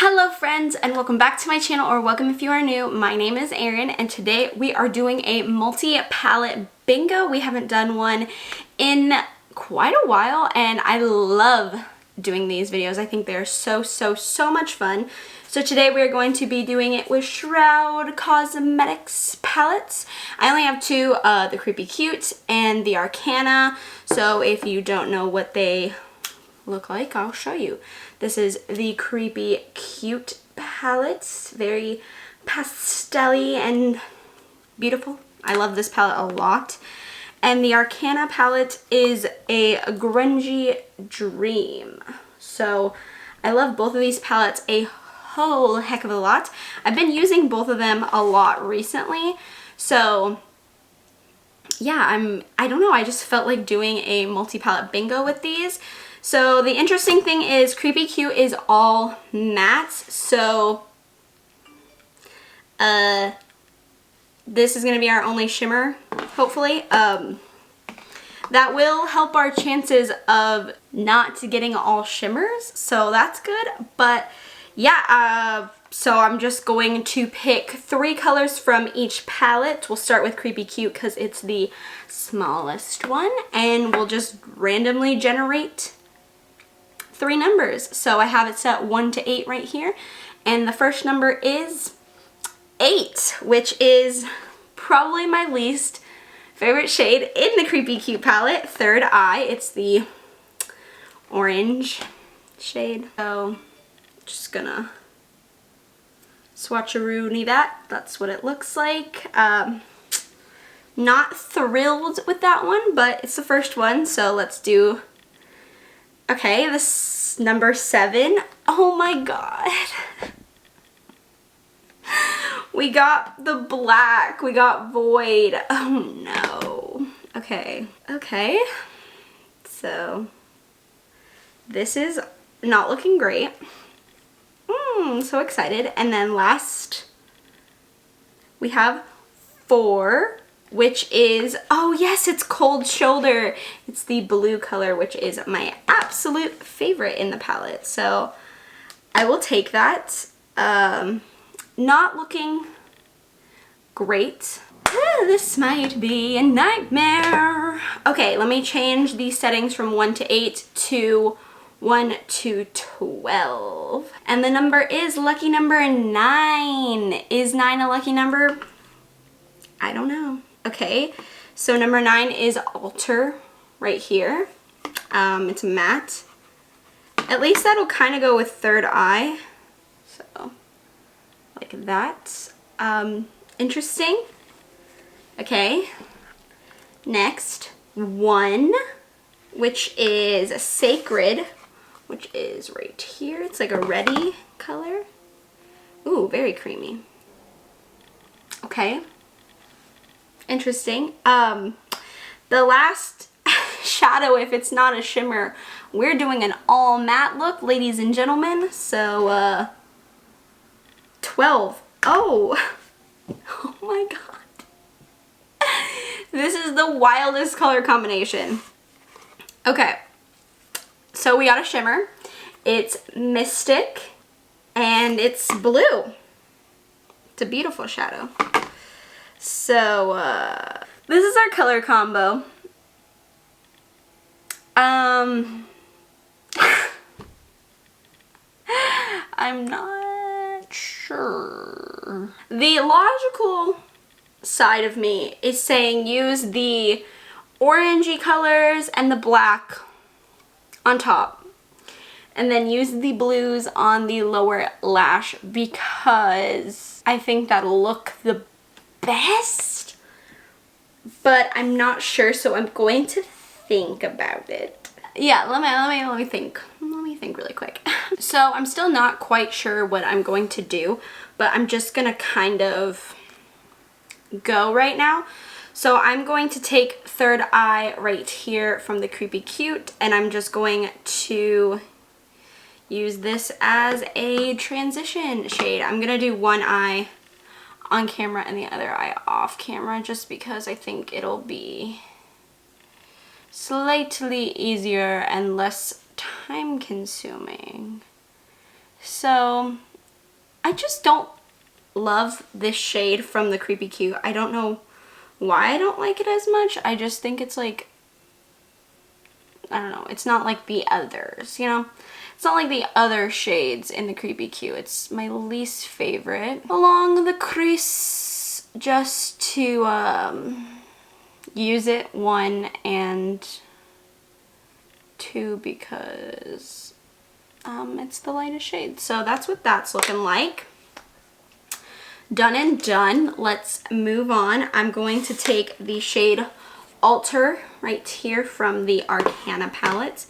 Hello friends, and welcome back to my channel, or welcome if you are new. My name is Erin and today we are doing a multi-palette bingo. We haven't done one in quite a while and I love doing these videos. I think they're so much fun. So today we are going to be doing it with Shroud Cosmetics palettes. I only have two, the Creepy Cute and the Arcana. So if you don't know what they look like, I'll show you. This is the Creepy Cute palette. Very pastel-y and beautiful. I love this palette a lot. And the Arcana palette is a grungy dream. So I love both of these palettes a whole heck of a lot. I've been using both of them a lot recently. So yeah, I don't know, I just felt like doing a multi-palette bingo with these. So the interesting thing is Creepy Cute is all mattes, so this is going to be our only shimmer, hopefully. That will help our chances of not getting all shimmers, so that's good. But yeah, so I'm just going to pick 3 colors from each palette. We'll start with Creepy Cute because it's the smallest one, and we'll just randomly generate 3 numbers. So I have it set 1 to 8 right here, and the first number is 8, which is probably my least favorite shade in the Creepy Cute palette, Third Eye. It's the orange shade. So just gonna swatcheroo that. That's what it looks like. Not thrilled with that one, but it's the first one, so let's do. Okay, this number 7. Oh my god. We got the black. We got Void. Oh no. Okay. Okay. So this is not looking great. So excited. And then last we have 4. Which is, oh yes, it's Cold Shoulder. It's the blue color, which is my absolute favorite in the palette. So I will take that. Not looking great. This might be a nightmare. Okay, let me change the settings from 1 to 8 to 1 to 12. And the number is lucky number 9. Is 9 a lucky number? I don't know. Okay, so number 9 is Alter right here. It's matte. At least that'll kind of go with Third Eye. So, like that. Interesting. Okay, next, 1, which is Sacred, which is right here. It's like a reddy color. Ooh, very creamy. Okay. Interesting. The last shadow, if it's not a shimmer, we're doing an all matte look, ladies and gentlemen. So 12. Oh my god, this is the wildest color combination. Okay, so we got a shimmer. It's Mystic and it's blue. It's a beautiful shadow. So, this is our color combo. I'm not sure. The logical side of me is saying use the orangey colors and the black on top. And then use the blues on the lower lash because I think that'll look the best, but I'm not sure, so I'm going to think about it. Yeah, let me think. Let me think really quick. So I'm still not quite sure what I'm going to do, but I'm just gonna kind of go right now. So I'm going to take Third Eye right here from the Creepy Cute, and I'm just going to use this as a transition shade. I'm gonna do one eye on camera and the other eye off camera just because I think it'll be slightly easier and less time consuming. So I just don't love this shade from the Creepy Cute. I don't know why I don't like it as much. I just think it's like, I don't know, it's not like the others, you know? It's not like the other shades in the Creepy Cute. It's my least favorite. Along the crease, just to use it, 1, and 2 because it's the lightest shade. So that's what that's looking like. Done and done. Let's move on. I'm going to take the shade Alter right here from the Arcana palette,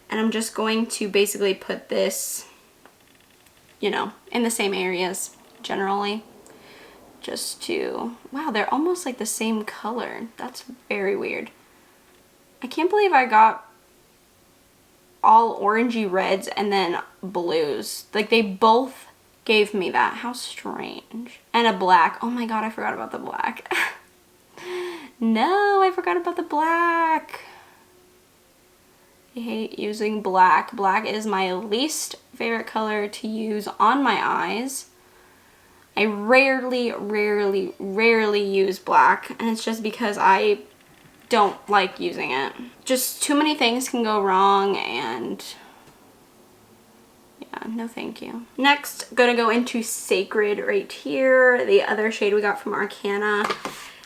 and I'm just going to basically put this, you know, in the same areas generally, just to, wow, they're almost like the same color. That's very weird. I can't believe I got all orangey reds and then blues. Like, they both gave me that. How strange. And a black. Oh my god, I forgot about the black. No, I forgot about the black. I hate using black. Black is my least favorite color to use on my eyes. I rarely use black, and it's just because I don't like using it. Just too many things can go wrong, and yeah, no thank you. Next, gonna go into Sacred right here, the other shade we got from Arcana.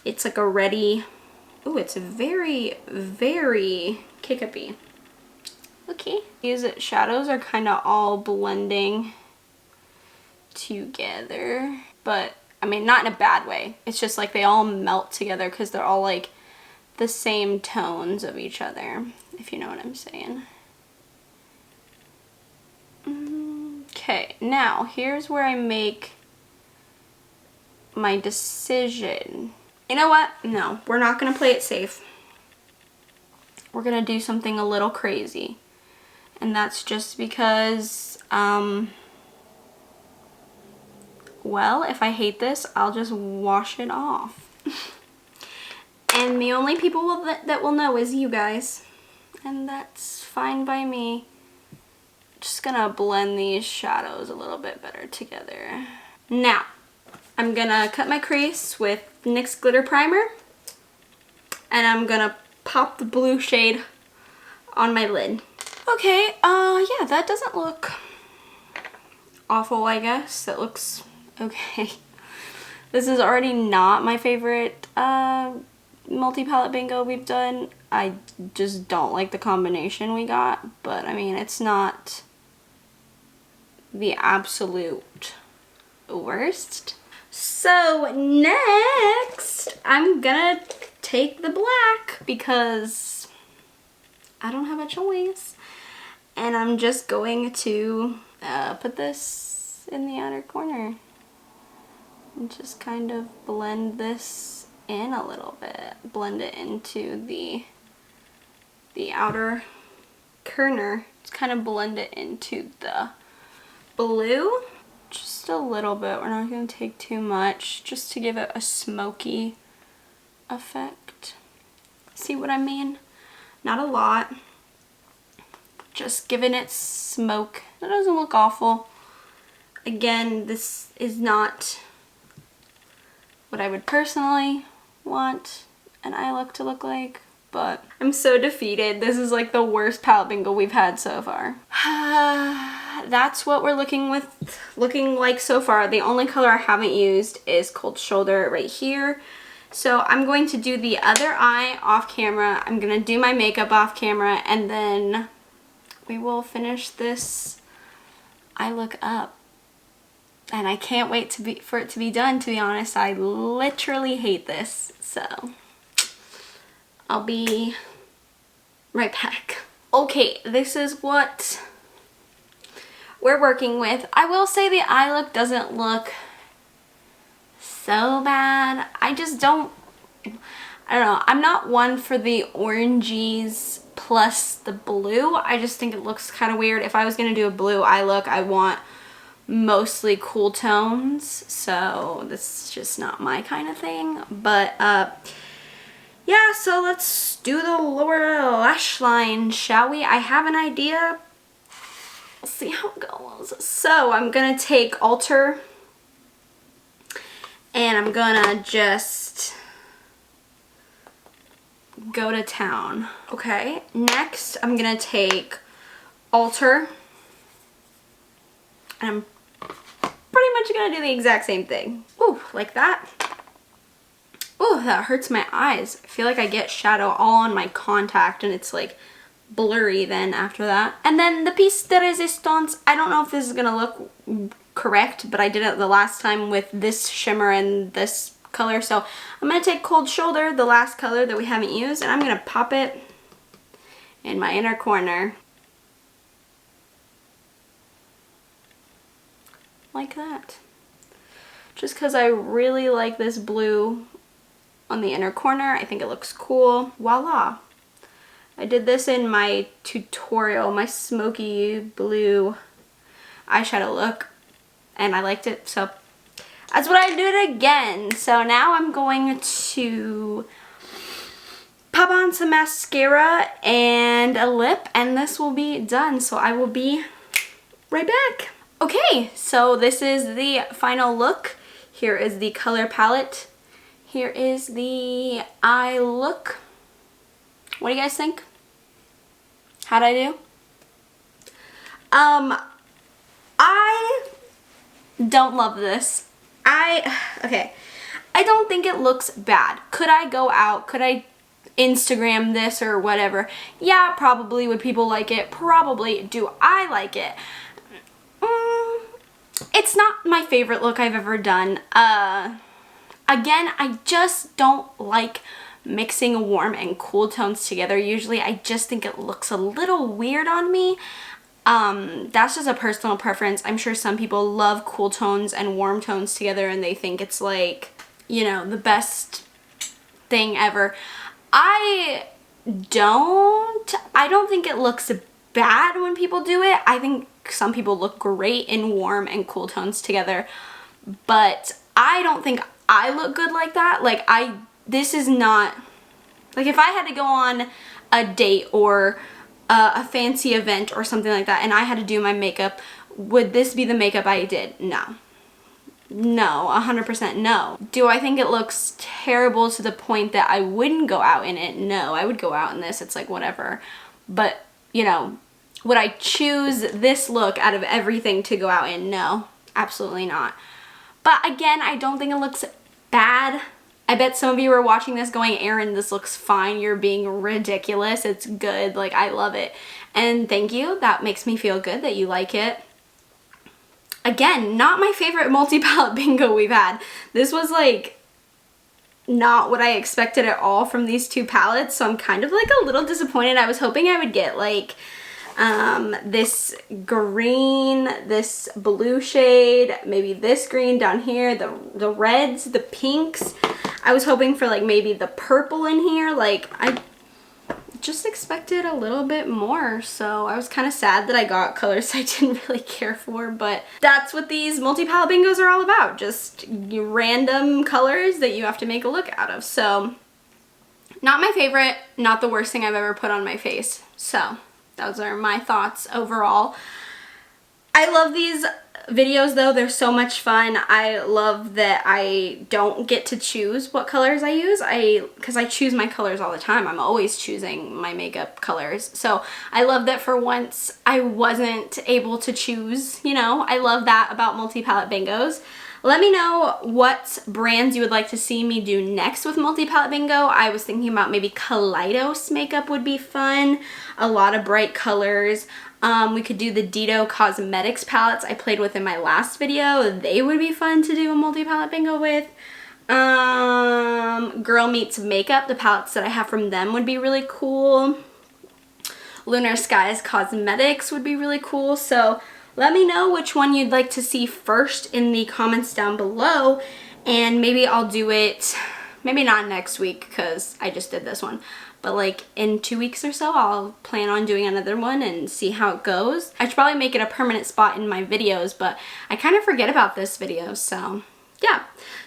It's like a reddy, ooh, it's very kick-uppy. Okay. These shadows are kind of all blending together, but I mean, not in a bad way. It's just like they all melt together because they're all like the same tones of each other, if you know what I'm saying. Okay, now here's where I make my decision. You know what? No, we're not gonna play it safe. We're gonna do something a little crazy. And that's just because, well, if I hate this, I'll just wash it off. And the only people that will know is you guys. And that's fine by me. Just gonna blend these shadows a little bit better together. Now, I'm gonna cut my crease with NYX Glitter Primer. And I'm gonna pop the blue shade on my lid. Okay, yeah, that doesn't look awful, I guess. That looks okay. This is already not my favorite multi-palette bingo we've done. I just don't like the combination we got, but I mean, it's not the absolute worst. So next, I'm gonna take the black because I don't have a choice. And I'm just going to put this in the outer corner and just kind of blend this in a little bit. Blend it into the outer corner. Just kind of blend it into the blue. Just a little bit. We're not going to take too much, just to give it a smoky effect. See what I mean? Not a lot. Just giving it smoke. It doesn't look awful. Again, this is not what I would personally want an eye look to look like, but I'm so defeated. This is like the worst palette bingo we've had so far. That's what we're looking like so far. The only color I haven't used is Cold Shoulder right here. So I'm going to do the other eye off camera. I'm gonna do my makeup off camera, and then we will finish this eye look up. And I can't wait for it to be done, to be honest. I literally hate this. So I'll be right back. Okay, this is what we're working with. I will say the eye look doesn't look so bad. I just don't, I don't know. I'm not one for the oranges plus the blue. I just think it looks kind of weird. If I was going to do a blue eye look, I want mostly cool tones. So this is just not my kind of thing. But yeah, so let's do the lower lash line, shall we? I have an idea, We'll see how it goes. So I'm gonna take Alter and I'm gonna just go to town. Okay, next I'm gonna take Alter and I'm pretty much gonna do the exact same thing. Ooh, like that. Ooh, that hurts my eyes. I feel like I get shadow all on my contact and it's like blurry then after that. And then the piece de resistance, I don't know if this is gonna look correct, but I did it the last time with this shimmer and this color. So I'm gonna take Cold Shoulder, the last color that we haven't used, and I'm gonna pop it in my inner corner. Like that. Just because I really like this blue on the inner corner. I think it looks cool. Voila. I did this in my tutorial, my smoky blue eyeshadow look, and I liked it, so that's what I did again. So now I'm going to pop on some mascara and a lip, and this will be done. So I will be right back. Okay, so this is the final look. Here is the color palette. Here is the eye look. What do you guys think? How'd I do? I don't love this. Okay, I don't think it looks bad. Could I go out? Could I Instagram this or whatever? Yeah, probably. Would people like it? Probably. Do I like it? It's not my favorite look I've ever done. Again, I just don't like mixing warm and cool tones together. Usually I just think it looks a little weird on me. That's just a personal preference. I'm sure some people love cool tones and warm tones together and they think it's like, you know, the best thing ever. I don't think it looks bad when people do it. I think some people look great in warm and cool tones together, but I don't think I look good like that. Like this is not, like if I had to go on a date or a fancy event or something like that and I had to do my makeup, would this be the makeup I did? No. No, 100% no. Do I think it looks terrible to the point that I wouldn't go out in it? No, I would go out in this. It's like whatever. But, you know, would I choose this look out of everything to go out in? No, absolutely not. But again, I don't think it looks bad. I bet some of you are watching this going, Erin, this looks fine. You're being ridiculous. It's good. Like, I love it. And thank you. That makes me feel good that you like it. Again, not my favorite multi-palette bingo we've had. This was like not what I expected at all from these two palettes. So I'm kind of like a little disappointed. I was hoping I would get like this green, this blue shade, maybe this green down here, the reds, the pinks. I was hoping for like maybe the purple in here. Like I just expected a little bit more, so I was kind of sad that I got colors I didn't really care for, but that's what these multi-palette bingos are all about. Just random colors that you have to make a look out of. So not my favorite, not the worst thing I've ever put on my face. So those are my thoughts overall. I love these videos though. They're so much fun. I love that I don't get to choose what colors I use. Because I choose my colors all the time. I'm always choosing my makeup colors. So I love that for once I wasn't able to choose, you know. I love that about multi-palette bingos. Let me know what brands you would like to see me do next with multi-palette bingo. I was thinking about maybe Kaleidos makeup would be fun. A lot of bright colors. We could do the Dito Cosmetics palettes I played with in my last video. They would be fun to do a multi-palette bingo with. Girl Meets Makeup, the palettes that I have from them would be really cool. Lunar Skies Cosmetics would be really cool. So let me know which one you'd like to see first in the comments down below, and maybe I'll do it, maybe not next week because I just did this one, but like in 2 weeks or so I'll plan on doing another one and see how it goes. I should probably make it a permanent spot in my videos, but I kind of forget about this video, so yeah.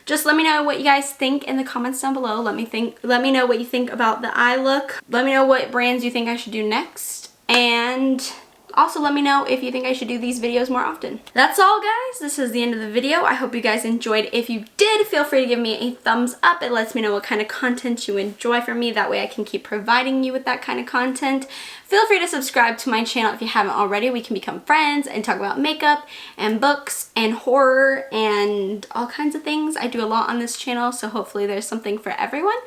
Just let me know what you guys think in the comments down below. Let me know what you think about the eye look. Let me know what brands you think I should do next, and Also, let me know if you think I should do these videos more often. That's all, guys. This is the end of the video. I hope you guys enjoyed. If you did, feel free to give me a thumbs up. It lets me know what kind of content you enjoy from me. That way I can keep providing you with that kind of content. Feel free to subscribe to my channel if you haven't already. We can become friends and talk about makeup and books and horror and all kinds of things. I do a lot on this channel, so hopefully there's something for everyone.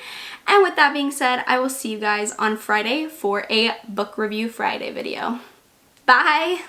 And with that being said, I will see you guys on Friday for a book review Friday video. Bye!